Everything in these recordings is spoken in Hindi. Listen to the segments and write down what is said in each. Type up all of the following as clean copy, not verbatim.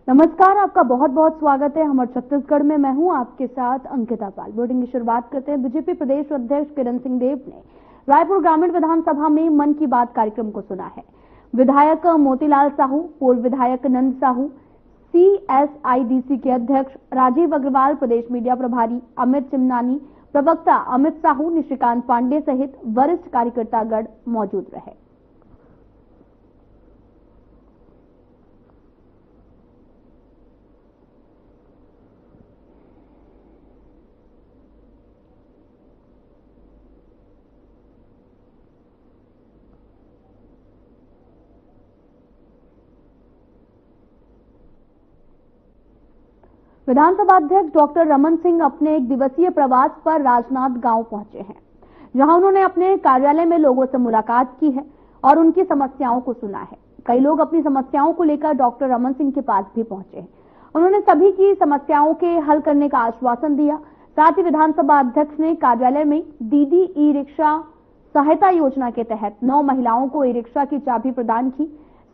नमस्कार, आपका बहुत बहुत स्वागत है हमारे छत्तीसगढ़ में। मैं हूं आपके साथ अंकिता पाल। बुलेटिन की शुरुआत करते हैं। बीजेपी प्रदेश अध्यक्ष किरण सिंह देव ने रायपुर ग्रामीण विधानसभा में मन की बात कार्यक्रम को सुना है। विधायक मोतीलाल साहू, पूर्व विधायक नंद साहू, CSIDC के अध्यक्ष राजीव अग्रवाल, प्रदेश मीडिया प्रभारी अमित चिमनानी, प्रवक्ता अमित साहू, निशिकांत पांडे सहित वरिष्ठ कार्यकर्तागण मौजूद रहे। विधानसभा अध्यक्ष डॉक्टर रमन सिंह अपने एक दिवसीय प्रवास पर राजनांद गांव पहुंचे हैं, जहां उन्होंने अपने कार्यालय में लोगों से मुलाकात की है और उनकी समस्याओं को सुना है। कई लोग अपनी समस्याओं को लेकर डॉक्टर रमन सिंह के पास भी पहुंचे हैं। उन्होंने सभी की समस्याओं के हल करने का आश्वासन दिया। साथ ही विधानसभा अध्यक्ष ने कार्यालय में दीदी ई रिक्शा सहायता योजना के तहत 9 महिलाओं को ई रिक्शा की चाबी प्रदान की।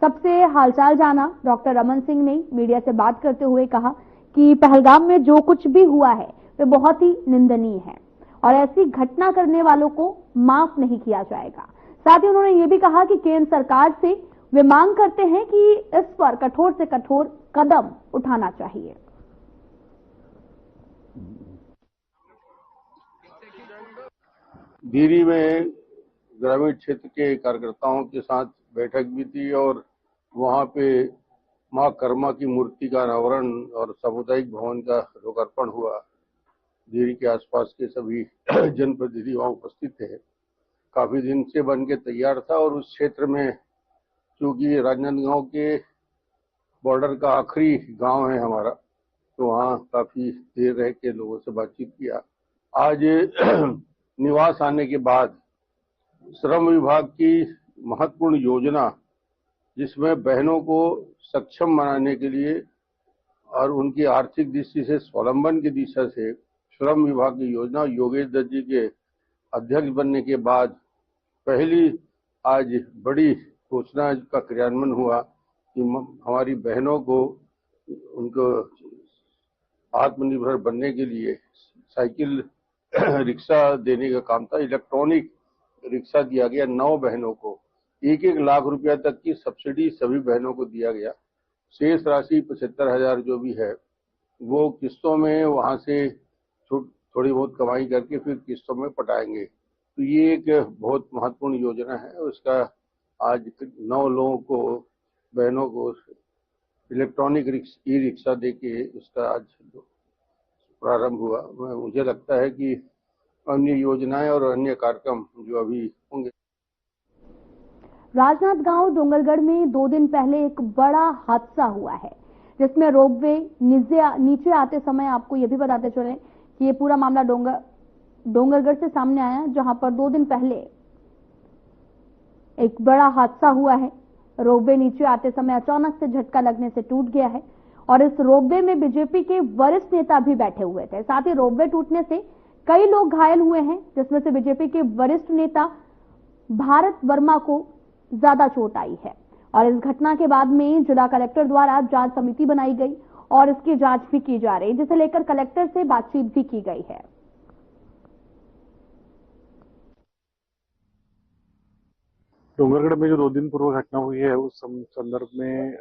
सबसे हालचाल जाना। डॉक्टर रमन सिंह ने मीडिया से बात करते हुए कहा कि पहलगाम में जो कुछ भी हुआ है वे बहुत ही निंदनीय है और ऐसी घटना करने वालों को माफ नहीं किया जाएगा। साथ ही उन्होंने ये भी कहा कि केंद्र सरकार से वे मांग करते हैं कि इस पर कठोर से कठोर कदम उठाना चाहिए। धीरी में ग्रामीण क्षेत्र के कार्यकर्ताओं के साथ बैठक भी थी और वहां पे मां कर्मा की मूर्ति का अनावरण और सामुदायिक भवन का लोकार्पण हुआ। धीरी के आसपास के सभी जनप्रतिनिधि वहां उपस्थित थे। काफी दिन से बन के तैयार था और उस क्षेत्र में चूंकि राजनांदगांव के बॉर्डर का आखिरी गांव है हमारा, तो वहाँ काफी देर रह के लोगों से बातचीत किया। आज निवास आने के बाद श्रम विभाग की महत्वपूर्ण योजना, जिसमें बहनों को सक्षम बनाने के लिए और उनकी आर्थिक दृष्टि से स्वावलंबन की दिशा से श्रम विभाग की योजना योगेश दत्त जी के अध्यक्ष बनने के बाद पहली आज बड़ी घोषणा का क्रियान्वयन हुआ कि हमारी बहनों को उनको आत्मनिर्भर बनने के लिए साइकिल रिक्शा देने का काम था। इलेक्ट्रॉनिक रिक्शा दिया गया 9 बहनों को। 1-1 लाख रुपया तक की सब्सिडी सभी बहनों को दिया गया। शेष राशि 75,000 जो भी है वो किस्तों में वहां से थोड़ी बहुत कमाई करके फिर किस्तों में पटाएंगे। तो ये एक बहुत महत्वपूर्ण योजना है। उसका आज 9 लोगों को, बहनों को इलेक्ट्रॉनिक ई रिक्शा दे के उसका आज प्रारंभ हुआ। मुझे लगता है कि अन्य योजनाएं और अन्य कार्यक्रम जो अभी होंगे। राजनांदगांव डोंगरगढ़ में 2 दिन पहले एक बड़ा हादसा हुआ है, जिसमें रोपवे नीचे आते समय, आपको ये भी बताते चले कि ये पूरा मामला डोंगरगढ़ से सामने आया, जहां पर 2 दिन पहले एक बड़ा हादसा हुआ है। रोपवे नीचे आते समय अचानक से झटका लगने से टूट गया है और इस रोपवे में बीजेपी के वरिष्ठ नेता भी बैठे हुए थे। साथ ही रोपवे टूटने से कई लोग घायल हुए हैं, जिसमें से बीजेपी के वरिष्ठ नेता भारत वर्मा को ज्यादा चोट आई है। और इस घटना के बाद में जिला कलेक्टर द्वारा जांच समिति बनाई गई और इसकी जांच भी की जा रही है, जिसे लेकर कलेक्टर से बातचीत भी की गई है। डोंगरगढ़ में जो 2 दिन पूर्व घटना हुई है, उस संदर्भ में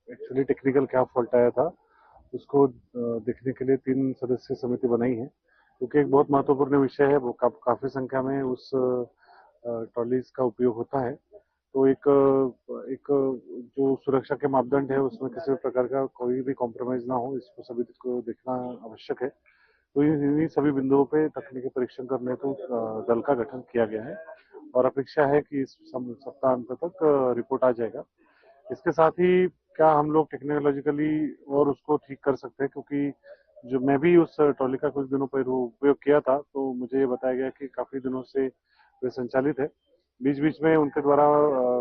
एक्चुअली टेक्निकल क्या फॉल्ट आया था उसको देखने के लिए 3 सदस्यीय समिति बनाई है, क्योंकि एक बहुत महत्वपूर्ण विषय है। वो काफी संख्या में उस ट्रॉलीज का उपयोग होता है। तो एक जो सुरक्षा के मापदंड है उसमें किसी भी प्रकार का कोई भी कॉम्प्रोमाइज ना हो, इसको सभी को देखना आवश्यक है। तो इन्हीं सभी बिंदुओं पे तकनीकी परीक्षण करने हेतु दल का गठन किया गया है और अपेक्षा है कि इस सप्ताह अंत तक रिपोर्ट आ जाएगा। इसके साथ ही क्या हम लोग टेक्नोलॉजिकली और उसको ठीक कर सकते हैं, क्योंकि जो मैं भी उस ट्रॉली का कुछ दिनों पहले उपयोग किया था, तो मुझे ये बताया गया कि काफी दिनों से वे संचालित है। बीच बीच में उनके द्वारा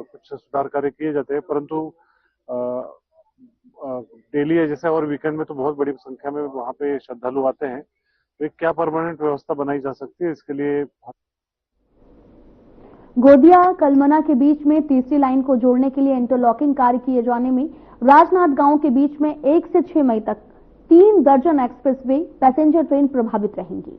कुछ सुधार कार्य किए जाते हैं, परंतु डेली है जैसे और वीकेंड में तो बहुत बड़ी संख्या में वहाँ पे श्रद्धालु आते हैं। तो एक क्या परमानेंट व्यवस्था बनाई जा सकती है, इसके लिए गोदिया कलमना के बीच में तीसरी लाइन को जोड़ने के लिए इंटरलॉकिंग कार्य किए जाने में राजनांदगांव के बीच में 1 से 6 मई तक 3 दर्जन एक्सप्रेसवे पैसेंजर ट्रेन प्रभावित रहेंगी।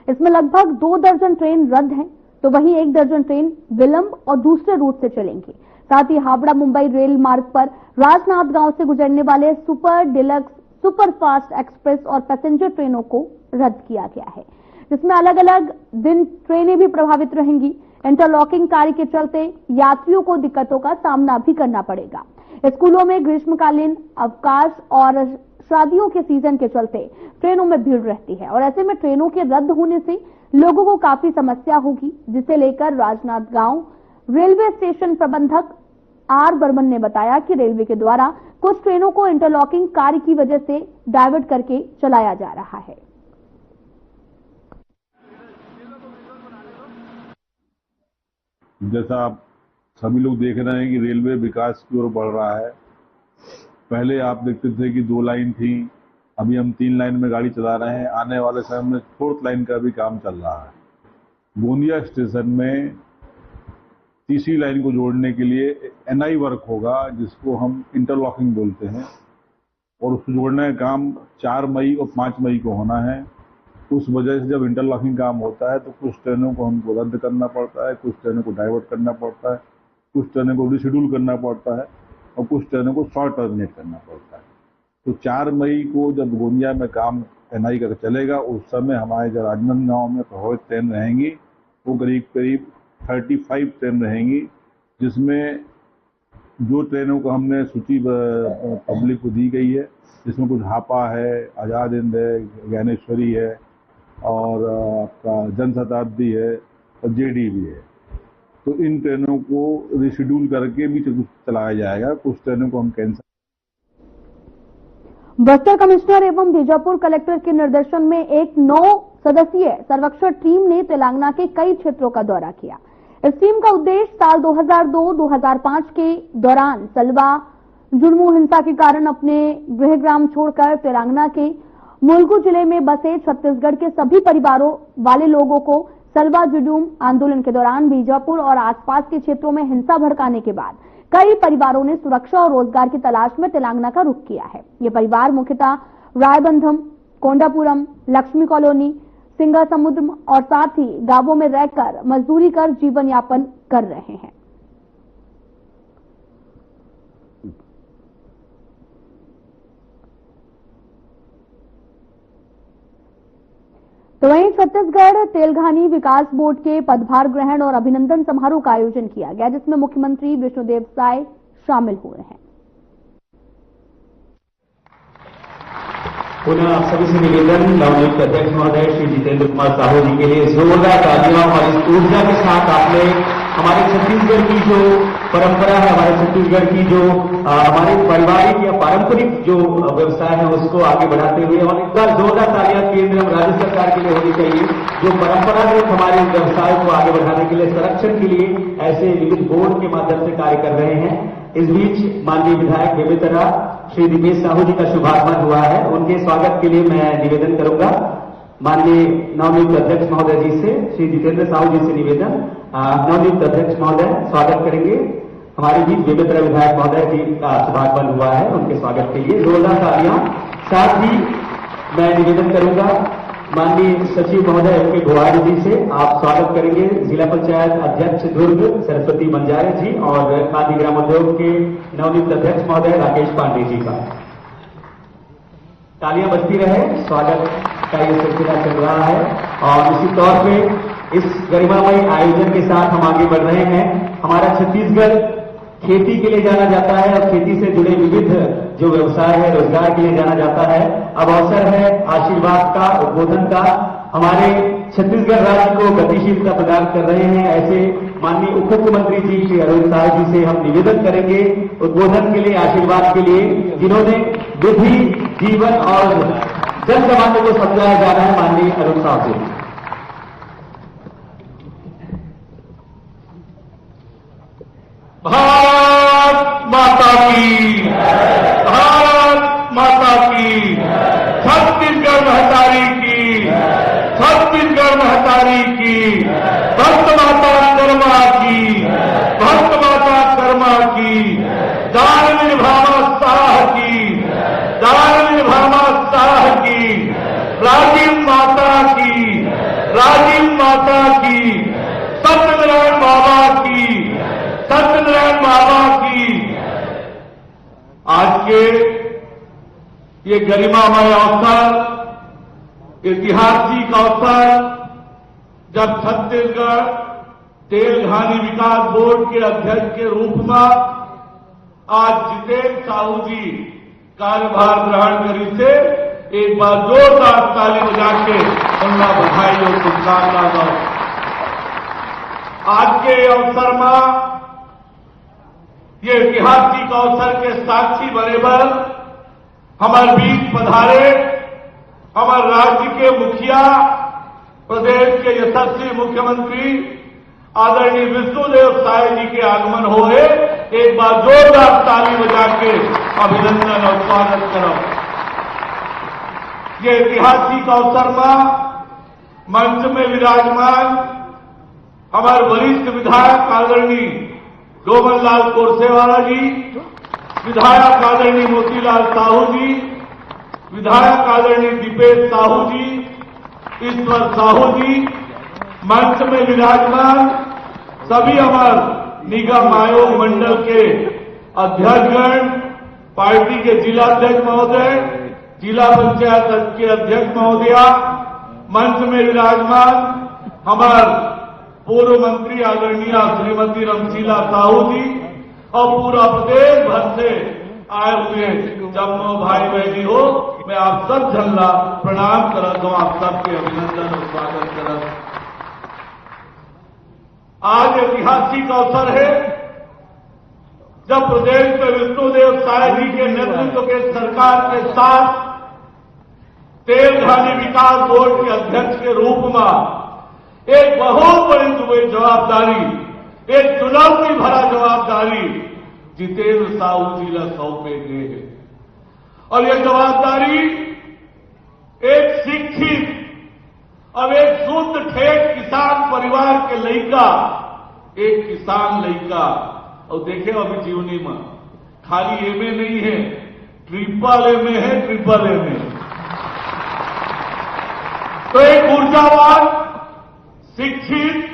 इसमें लगभग 2 दर्जन ट्रेन रद्द हैं, तो वहीं 1 दर्जन ट्रेन विलंब और दूसरे रूट से चलेंगी। साथ ही हावड़ा मुंबई रेल मार्ग पर राजनांदगांव से गुजरने वाले super deluxe, super fast express और पैसेंजर ट्रेनों को रद्द किया गया है, जिसमें अलग अलग दिन ट्रेनें भी प्रभावित रहेंगी। इंटरलॉकिंग कार्य के चलते यात्रियों को दिक्कतों का सामना भी करना पड़ेगा। स्कूलों में ग्रीष्मकालीन अवकाश और शादियों के सीजन के चलते ट्रेनों में भीड़ रहती है और ऐसे में ट्रेनों के रद्द होने से लोगों को काफी समस्या होगी, जिसे लेकर राजनांदगांव रेलवे स्टेशन प्रबंधक आर बर्मन ने बताया कि रेलवे के द्वारा कुछ ट्रेनों को इंटरलॉकिंग कार्य की वजह से डायवर्ट करके चलाया जा रहा है। जैसा आप सभी लोग देख रहे हैं कि रेलवे विकास की ओर बढ़ रहा है। पहले आप देखते थे कि 2 लाइन थी, अभी हम 3 लाइन में गाड़ी चला रहे हैं। आने वाले समय में 4th लाइन का भी काम चल रहा है। गोंदिया स्टेशन में तीसरी लाइन को जोड़ने के लिए NI वर्क होगा, जिसको हम इंटरलॉकिंग बोलते हैं, और उसको जोड़ने का काम 4 मई और 5 मई को होना है। उस वजह से जब इंटरलॉकिंग काम होता है तो कुछ ट्रेनों को हमको रद्द करना पड़ता है, कुछ ट्रेनों को डाइवर्ट करना पड़ता है, कुछ ट्रेनों को रिशेड्यूल करना पड़ता है और कुछ ट्रेनों को शॉर्ट टर्मिनेट करना पड़ता है। तो 4 मई को जब गोंदिया में काम NI का चलेगा, उस समय हमारे जो राजनांदगांव में प्रभावित ट्रेन रहेंगी वो करीब 35 ट्रेन रहेंगी, जिसमें जो ट्रेनों को हमने सूची पब्लिक को दी गई है, जिसमें कुछ हापा है, आजाद हिंद है, ज्ञानेश्वरी है और आपका जनशताब्दी है और JD भी है। तो इन ट्रेनों को रिशेड्यूल करके भी चलाया जाएगा, कुछ ट्रेनों को हम कैंसिल। बस्तर कमिश्नर एवं बीजापुर कलेक्टर के निर्देशन में एक 9 सदस्यीय सर्वेक्षण टीम ने तेलंगाना के कई क्षेत्रों का दौरा किया। इस टीम का उद्देश्य साल 2002-2005 के दौरान सलवा जुर्मू हिंसा के कारण अपने गृह ग्राम छोड़कर तेलंगाना के मुलुगु जिले में बसे छत्तीसगढ़ के सभी परिवारों वाले लोगों को सलवा जुडूम आंदोलन के दौरान बीजापुर और आसपास के क्षेत्रों में हिंसा भड़काने के बाद कई परिवारों ने सुरक्षा और रोजगार की तलाश में तेलंगाना का रुख किया है। ये परिवार मुख्यतः रायबंधम, कोंडापुरम, लक्ष्मी कॉलोनी, सिंगा समुद्र और साथ ही गांवों में रहकर मजदूरी कर जीवन यापन कर रहे हैं। तो वहीं छत्तीसगढ़ तेलघानी विकास बोर्ड के पदभार ग्रहण और अभिनंदन समारोह का आयोजन किया गया, जिसमें मुख्यमंत्री विष्णुदेव साय शामिल हुए हैं। पुनः आप सभी से निवेदन, नवनियुक्त अध्यक्ष महोदय श्री जितेंद्र कुमार साहू जी के लिए जोरदार तालियां और इस ऊर्जा के साथ आपने हमारे छत्तीसगढ़ की जो परंपरा है, हमारे छत्तीसगढ़ की जो हमारे पारिवारिक या पारंपरिक जो व्यवसाय है उसको आगे बढ़ाते हुए, और एक बार जोरदार तालियां केंद्र एवं राज्य सरकार के लिए होनी चाहिए, जो परंपरागत हमारे व्यवसाय को आगे बढ़ाने के लिए, संरक्षण के लिए ऐसे विविध बोर्ड के माध्यम से कार्य कर रहे हैं। इस बीच माननीय विधायक बेमेतरा श्री दिनेश साहू जी का शुभागमन हुआ है, उनके स्वागत के लिए मैं निवेदन करूंगा। माननीय नवनियुक्त अध्यक्ष महोदय जी से, श्री जितेंद्र साहू जी से निवेदन, नवनियुक्त अध्यक्ष महोदय स्वागत करेंगे। हमारे बीच बेमेतरा विधायक महोदय जी का शुभागमन हुआ है, उनके स्वागत के लिए जोरदार तालियां। साथ ही मैं निवेदन करूंगा माननीय सचिव महोदय एम के गोवारी जी से, आप स्वागत करेंगे जिला पंचायत अध्यक्ष दुर्ग सरस्वती बंजारे जी और खादी ग्राम उद्योग के नवनियुक्त अध्यक्ष महोदय राकेश पांडे जी का। तालियां बजती रहे, स्वागत का ये सिलसिला चल रहा है। और इसी तौर पे इस गरिमामय आयोजन के साथ हम आगे बढ़ रहे हैं। हमारा छत्तीसगढ़ खेती के लिए जाना जाता है और खेती से जुड़े विविध जो व्यवसाय है, रोजगार के लिए जाना जाता है। अब अवसर है आशीर्वाद का, उद्बोधन का। हमारे छत्तीसगढ़ राज्य को गतिशीलता प्रदान कर रहे हैं ऐसे माननीय उप मुख्यमंत्री जी श्री अरविंद साहब जी से हम निवेदन करेंगे उद्बोधन के लिए, आशीर्वाद के लिए, जिन्होंने विधि, जीवन और जन सामान्य को समझाया जा रहा है। माननीय अरविंद साहब जी। भारत माता की, भारत माता की, छत्तीसगढ़ महतारी की, छत्तीसगढ़ महतारी की, भक्त माता कर्मा की, भक्त माता कर्मा की, दान निभावा के ये गरिमामय अवसर, ऐतिहासिक अवसर, जब छत्तीसगढ़ तेल घानी विकास बोर्ड के अध्यक्ष के रूप में आज जितेंद्र साहू जी कार्यभार ग्रहण करी से एक बार जोरदार ताली बजा के उनका बधाई और शुभकामना दो। आज के अवसर में ये ऐतिहासिक अवसर के साक्षी बने पर हमारे बीच पधारे हमारे राज्य के मुखिया, प्रदेश के यशस्वी मुख्यमंत्री आदरणीय विष्णुदेव साय जी के आगमन होए एक बार जोरदार ताली बजा के अभिनंदन और स्वागत करो। ये ऐतिहासिक अवसर में मंच में विराजमान हमारे वरिष्ठ विधायक आदरणीय डोमनलाल कोरसेवाला जी, विधायक आदरणीय मोतीलाल साहू जी, विधायक आदरणीय दीपेश साहू जी, ईश्वर साहू जी, मंच में विराजमान सभी हमारे निगम आयोग मंडल के अध्यक्षगण, पार्टी के जिलाध्यक्ष महोदय, जिला पंचायत के अध्यक्ष महोदया, मंच में विराजमान हमारे पूर्व मंत्री आदरणीय श्रीमती रमशीला साहू जी और पूरा प्रदेश भर से आए हुए जम्मू भाई बहनी हो, मैं आप सब झल्ला प्रणाम करता हूं, आप सबके अभिनंदन और स्वागत करता हूं। आज ऐतिहासिक अवसर है जब प्रदेश में विष्णुदेव साय जी के नेतृत्व के सरकार के साथ तेल घानी विकास बोर्ड के अध्यक्ष के रूप में एक बहुत बड़ी जवाबदारी, एक चुनौती भरा जवाबदारी जितेंद्र साहू जी ला सौंपे गए हैं। और यह जवाबदारी एक शिक्षित अब एक शुद्ध ठेठ किसान परिवार के लड़का, एक किसान लड़का, और देखे अभी जीवनी में खाली एमए नहीं है, ट्रिपल एमए है, ट्रिपल एमए। तो एक ऊर्जावान शिक्षित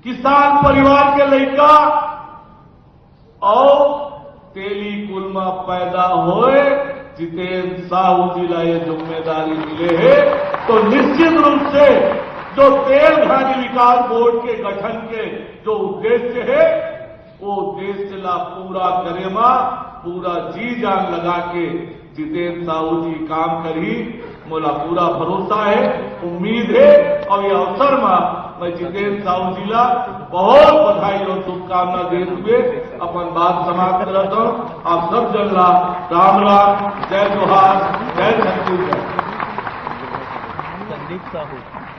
किसान परिवार के लड़का और तेली कुल में पैदा होए जितेंद्र साहू जी ला ये जिम्मेदारी मिले है, तो निश्चित रूप से जो तेल घानी विकास बोर्ड के गठन के जो उद्देश्य है वो उद्देश्य ला पूरा करेमा, पूरा जी जान लगा के जितेंद्र साहू जी काम करी, मोला पूरा भरोसा है, उम्मीद है। और ये अवसर में मैं जितेंद्र साहू जी ला बहुत बधाई और शुभकामना देते हुए अपन बात समाप्त करता हूं। आप सब जन ला राम राम, जय जोहार, जय छत्तीसगढ़।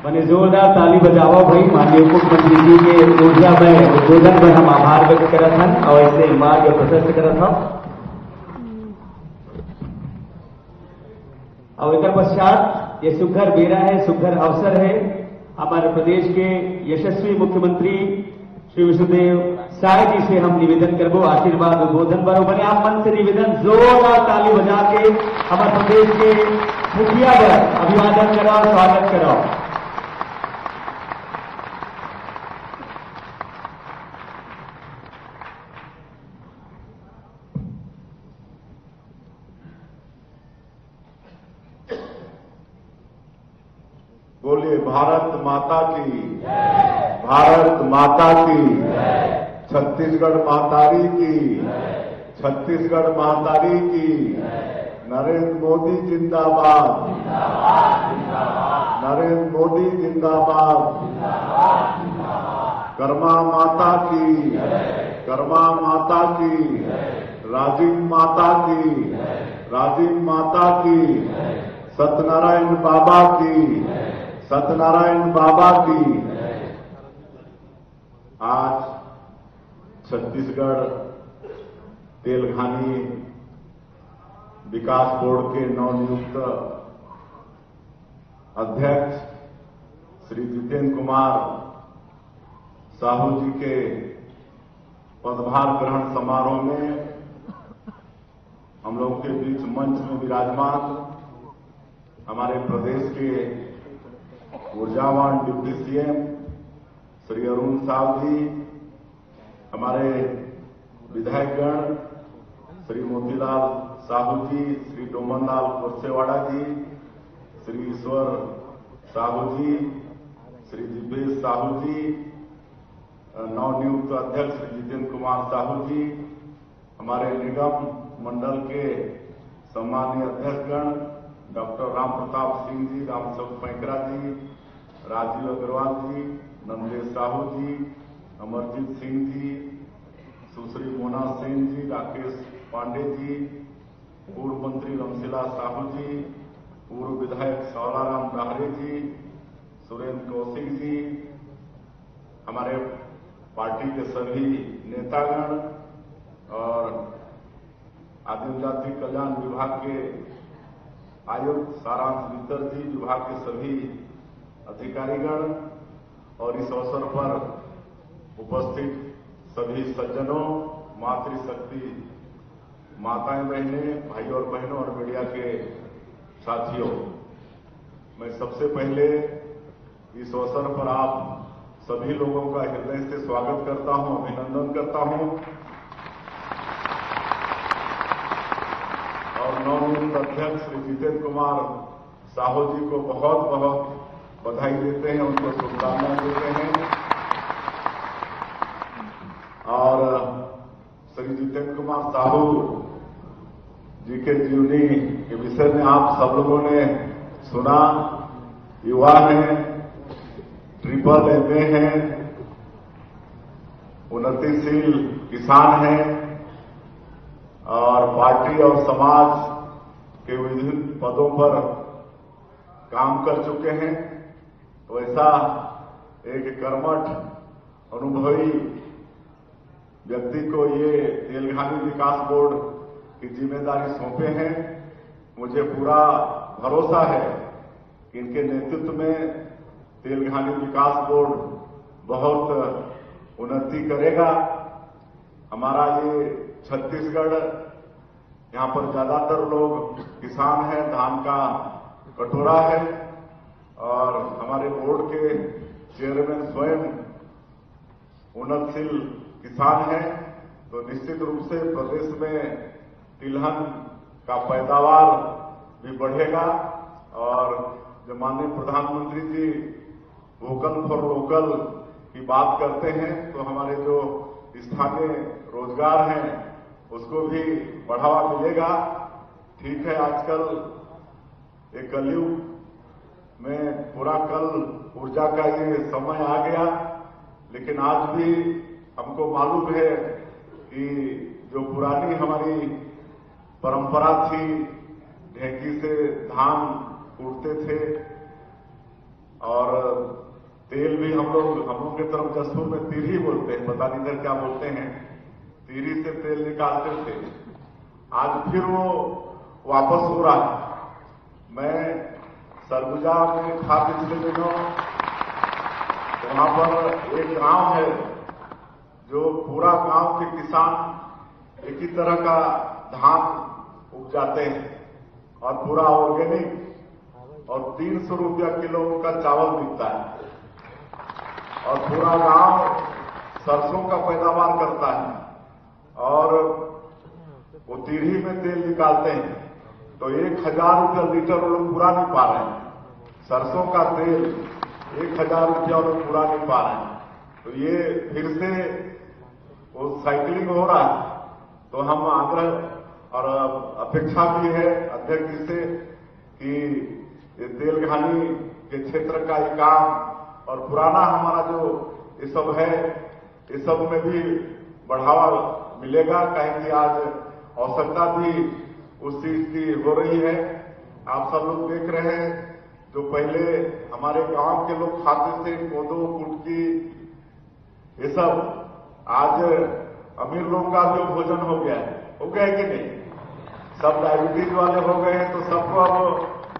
मैंने जोरदार ताली बजाओ भाई माननीय मुख्यमंत्री जी के ऊर्जा में उद्बोधन पर हम आभार व्यक्त करत हन और ऐसे मार्ग प्रशस्त करत हूं। और एक पश्चात ये सुघर बेरा है, सुघर अवसर है, हमारे प्रदेश के यशस्वी मुख्यमंत्री श्री विष्णुदेव साय जी से हम निवेदन करबो आशीर्वाद उद्बोधन पर। बने आप मन से निवेदन जोरदार ताली बजा के हमारे प्रदेश के मुखिया पर अभिवादन कराओ, स्वागत कराओ। बोलिए भारत माता की, भारत माता की, छत्तीसगढ़ मातारी की, छत्तीसगढ़ मातारी की, नरेंद्र मोदी जिंदाबाद, नरेंद्र मोदी जिंदाबाद, कर्मा माता की, कर्मा माता की, राजीव माता की, राजीव माता की, सत्यनारायण बाबा की, सत्यनारायण बाबा की। आज छत्तीसगढ़ तेलघानी विकास बोर्ड के नवनियुक्त अध्यक्ष श्री जितेंद्र कुमार साहू जी के पदभार ग्रहण समारोह में हम लोगों के बीच मंच में विराजमान हमारे प्रदेश के ऊर्जावान डिप्टी सीएम श्री अरुण साहु जी, हमारे विधायकगण श्री मोतीलाल साहू जी, श्री डोमनलाल कोरसेवाड़ा जी, श्री ईश्वर साहू जी, श्री दिव्येश साहू जी, नवनियुक्त अध्यक्ष श्री जितेंद्र कुमार साहू जी, हमारे निगम मंडल के सम्मानीय अध्यक्षगण डॉक्टर राम प्रताप सिंह जी, रामचंद्र पैकरा जी, राजीव अग्रवाल जी, नंदेश साहू जी, अमरजीत सिंह जी, सुश्री मोना सेन जी, राकेश पांडे जी, पूर्व मंत्री रमशिला साहू जी, पूर्व विधायक सौलाराम डाहरे जी, सुरेंद्र कौशिक जी, हमारे पार्टी के सभी नेतागण और आदिम जाति कल्याण विभाग के आयुक्त सारांश मित्तर जी, विभाग के सभी अधिकारीगण और इस अवसर पर उपस्थित सभी सज्जनों, मातृशक्ति माताएं बहनें, भाई और बहनों और मीडिया के साथियों, मैं सबसे पहले इस अवसर पर आप सभी लोगों का हृदय से स्वागत करता हूं, अभिनंदन करता हूं और नवनियुक्त अध्यक्ष श्री जितेंद्र कुमार साहू जी को बहुत बहुत बधाई देते हैं, उनको शुभकामनाएं देते हैं। और श्री जितेंद्र कुमार साहू जी के जीवनी के विषय में आप सब लोगों ने सुना। युवा हैं, ट्रिपल एमए हैं, उन्नतिशील किसान हैं और पार्टी और समाज के विभिन्न पदों पर काम कर चुके हैं। तो ऐसा एक कर्मठ अनुभवी व्यक्ति को ये तेलघानी विकास बोर्ड की जिम्मेदारी सौंपे हैं। मुझे पूरा भरोसा है कि इनके नेतृत्व में तेलघानी विकास बोर्ड बहुत उन्नति करेगा। हमारा ये छत्तीसगढ़, यहाँ पर ज्यादातर लोग किसान हैं, धान का कटोरा है और हमारे बोर्ड के चेयरमैन स्वयं उन्नतशील किसान हैं। तो निश्चित रूप से प्रदेश में तिलहन का पैदावार भी बढ़ेगा और जो माननीय प्रधानमंत्री जी वोकल फॉर लोकल की बात करते हैं तो हमारे जो स्थानीय रोजगार हैं उसको भी बढ़ावा मिलेगा। ठीक है, आजकल एक कलयुग में पूरा कल ऊर्जा का ये समय आ गया, लेकिन आज भी हमको मालूम है कि जो पुरानी हमारी परंपरा थी, ढेंकी से धान कूटते थे और तेल भी हम लोग की तरफ जसपुर में तिरही बोलते हैं, पता नहीं इधर क्या बोलते हैं, तिरही से तेल निकालते थे। आज फिर वो वापस हो रहा है। मैं सरगुजा में था पिछले दिनों, तो वहां पर एक गांव है जो पूरा गांव के किसान एक ही तरह का धान उपजाते हैं और पूरा ऑर्गेनिक और 300 रुपया किलो का चावल बिकता है और पूरा गांव सरसों का पैदावार करता है और वो तिरही में तेल निकालते हैं। तो 1000 रुपया लीटर वो लोग पूरा नहीं पा रहे हैं। सरसों का तेल 1000 रुपया वो लोग पूरा नहीं पा रहे हैं। तो ये फिर से वो साइकिलिंग हो रहा है। तो हम आग्रह और अपेक्षा भी है अध्यक्ष जी से कि ये तेलघानी के क्षेत्र का ये काम और पुराना हमारा जो ये सब है, ये सब में भी बढ़ावा मिलेगा। कहें कि आज आवश्यकता भी उस चीज की हो रही है। आप सब लोग देख रहे हैं, जो पहले हमारे गांव के लोग खाते थे कोदो, कुटकी, ये सब आज अमीर लोगों का जो भोजन हो गया है कि नहीं? सब डायबिटीज वाले हो गए हैं तो सबको अब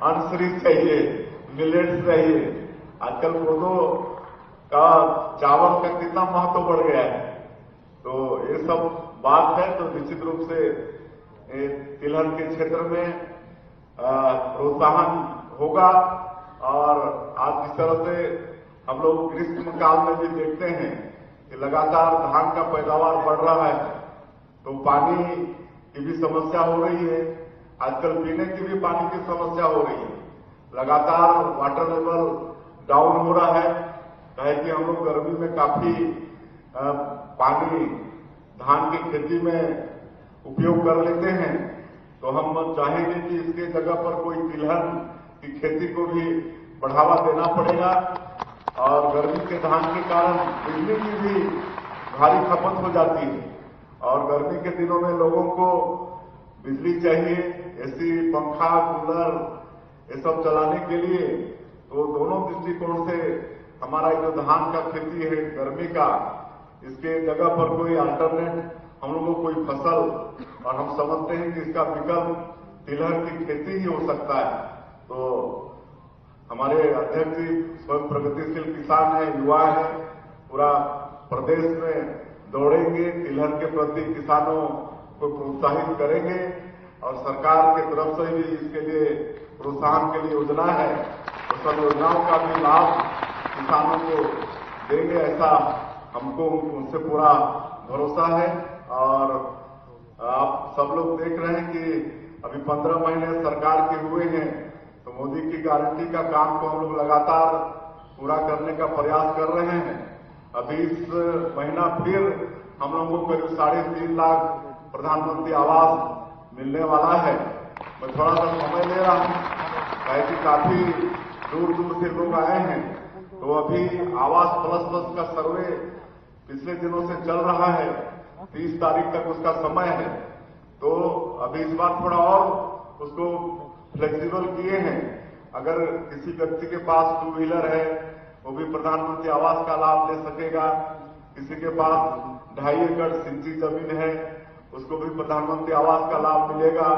अनश्री चाहिए, मिलेट्स चाहिए। आजकल कोदो का, चावल का कितना महत्व बढ़ गया है। तो ये सब बात है। तो निश्चित रूप से तिलहन के क्षेत्र में प्रोत्साहन होगा और आज जिस तरह से हम लोग ग्रीष्म काल में भी देखते हैं कि लगातार धान का पैदावार बढ़ रहा है, तो पानी की भी समस्या हो रही है। आजकल पीने की भी पानी की समस्या हो रही है। लगातार वाटर लेवल डाउन हो रहा है। कहे कि हम लोग गर्मी में काफी पानी धान की खेती में उपयोग कर लेते हैं, तो हम चाहेंगे कि इसके जगह पर कोई तिलहन की खेती को भी बढ़ावा देना पड़ेगा। और गर्मी के धान के कारण बिजली की भी भारी खपत हो जाती है और गर्मी के दिनों में लोगों को बिजली चाहिए, एसी, पंखा, कूलर ये सब चलाने के लिए। तो दोनों दृष्टिकोण से हमारा जो धान का खेती है गर्मी का, इसके जगह पर कोई अल्टरनेट हम लोगों को कोई फसल, और हम समझते हैं कि इसका विकल्प तिलहन की खेती ही हो सकता है। तो हमारे अध्यक्ष जी स्वयं प्रगतिशील किसान है, युवा है, पूरा प्रदेश में दौड़ेंगे, तिलहन के प्रति किसानों को प्रोत्साहित करेंगे और सरकार की तरफ से भी इसके लिए प्रोत्साहन के लिए योजना है, तो सब योजनाओं का भी लाभ किसानों को देंगे, ऐसा हमको उनसे पूरा भरोसा है। और आप सब लोग देख रहे हैं कि अभी 15 महीने सरकार के हुए हैं, तो मोदी की गारंटी का काम को हम लोग लगातार पूरा करने का प्रयास कर रहे हैं। अभी इस महीना फिर हम लोगों को करीब 3.5 लाख प्रधानमंत्री आवास मिलने वाला है। मैं थोड़ा सा समय ले रहा हूं, कि काफी दूर दूर से लोग आए हैं, तो अभी आवास प्लस का सर्वे पिछले दिनों से चल रहा है, 30 तारीख तक उसका समय है। तो अभी इस बार थोड़ा और उसको फ्लेक्सिबल किए हैं। अगर किसी व्यक्ति के पास 2 व्हीलर है, वो भी प्रधानमंत्री आवास का लाभ ले सकेगा। किसी के पास 2.5 एकड़ सिंची जमीन है, उसको भी प्रधानमंत्री आवास का लाभ मिलेगा।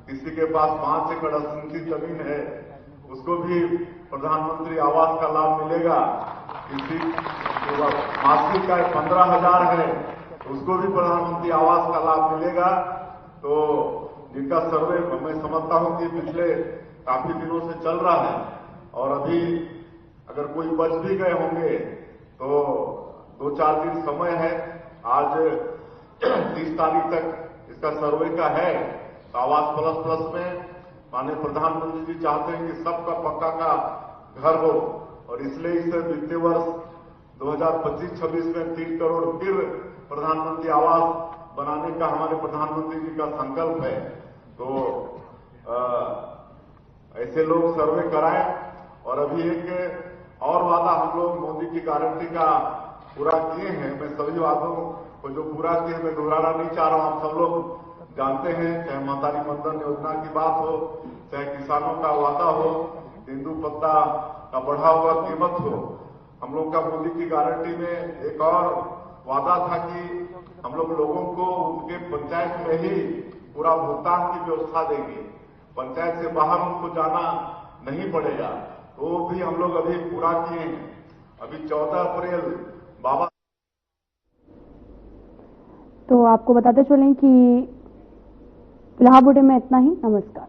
किसी के पास 5 एकड़ सिंची जमीन है, उसको भी प्रधानमंत्री आवास का लाभ मिलेगा। किसी मासिक आय 15,000 है, उसको भी प्रधानमंत्री आवास का लाभ मिलेगा। तो जिनका सर्वे मैं समझता हूं कि पिछले काफी दिनों से चल रहा है, और अभी अगर कोई बच भी गए होंगे तो 2-4 दिन समय है। आज 30 तारीख तक इसका सर्वे का है। तो आवास प्लस में माननीय प्रधानमंत्री जी चाहते हैं कि सबका पक्का का घर हो, और इसलिए इस वित्तीय वर्ष 2025-26 में 3 करोड़ फिर प्रधानमंत्री आवास बनाने का हमारे प्रधानमंत्री जी का संकल्प है। तो ऐसे लोग सर्वे कराएं। और अभी एक और वादा हम लोग मोदी की गारंटी का पूरा किए हैं। मैं सभी वादों को जो पूरा किए मैं दोहराना नहीं चाह रहा हूं। आप सब लोग जानते हैं, चाहे मातारी बंधन योजना की बात हो, चाहे किसानों का वादा हो, तेंदू पत्ता का बढ़ा हुआ कीमत हो। हम लोग का मोदी की गारंटी में एक और वादा था कि हम लोग लोगों को उनके पंचायत में ही पूरा भुगतान की व्यवस्था देंगे, पंचायत से बाहर उनको जाना नहीं पड़ेगा। तो वो भी हम लोग अभी पूरा किए हैं। अभी 14 अप्रैल बाबा। तो आपको बताते चलें कि फिलहाल बुलेटिन में इतना ही। नमस्कार।